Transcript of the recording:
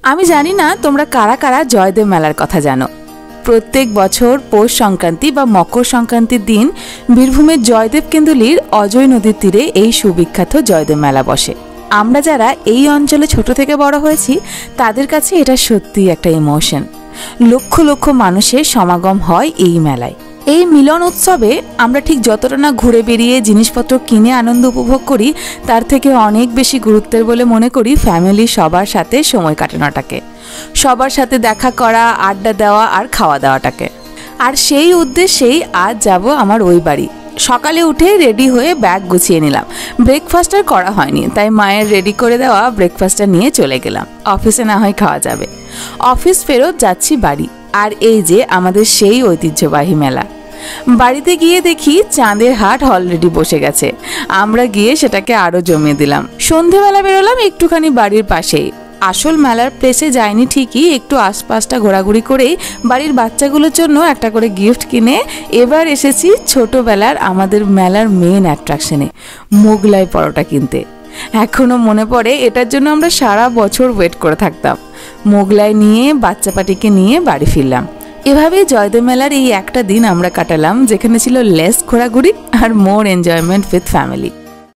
আমি জানি না তোমরা কারা কারা জয়দেব মেলার কথা জানো। প্রত্যেক বছর পৌষ সংক্রান্তি বা মকর সংক্রান্তির দিন বীরভূমের জয়দেব কেন্দুলির অজয় নদীর তীরে এই সুবিখ্যাত জয়দেব মেলা বসে। আমরা যারা এই অঞ্চলে ছোট থেকে বড় হয়েছি তাদের কাছে এটা সত্যিই একটা ইমোশন। লক্ষ লক্ষ মানুষের সমাগম হয় এই মেলায়। এই মিলন উৎসবে আমরা ঠিক যতটা না ঘুরে বেরিয়ে জিনিসপত্র কিনে আনন্দ উপভোগ করি, তার থেকে অনেক বেশি গুরুত্বের বলে মনে করি ফ্যামিলি সবার সাথে সময় কাটানোটাকে, সবার সাথে দেখা করা, আড্ডা দেওয়া আর খাওয়া দাওয়াটাকে। আর সেই উদ্দেশ্যেই আজ যাব আমার ওই বাড়ি। সকালে উঠে রেডি হয়ে ব্যাগ গুছিয়ে নিলাম। ব্রেকফাস্ট আর করা হয়নি, তাই মায়ের রেডি করে দেওয়া ব্রেকফাস্টটা নিয়ে চলে গেলাম। অফিসে না হয় খাওয়া যাবে। অফিস ফেরত যাচ্ছি বাড়ি। আর এই যে আমাদের সেই ঐতিহ্যবাহী মেলা। বাড়িতে গিয়ে দেখি চাঁদের হাট অলরেডি বসে গেছে। আমরা গিয়ে সেটাকে আরো জমিয়ে দিলাম। সন্ধেবেলা বেরোলাম একটুখানি বাড়ির পাশেই। আসল মেলার প্লেসে যাইনি ঠিকই, একটু আশপাশটা ঘোরাঘুরি করেই বাড়ির বাচ্চাগুলোর জন্য একটা করে গিফট কিনে এবার এসেছি ছোটবেলার আমাদের মেলার মেন অ্যাট্রাকশনে, মোগলাই পরোটা কিনতে। এখনো মনে পড়ে এটার জন্য আমরা সারা বছর ওয়েট করে থাকতাম। মোগলাই নিয়ে বাচ্চা পাটিকে নিয়ে বাড়ি ফিরলাম। এভাবেই জয়দেব মেলার এই একটা দিন আমরা কাটালাম, যেখানে ছিল লেস ঘোরাঘুরি আর মোর এনজয়মেন্ট উইথ ফ্যামিলি।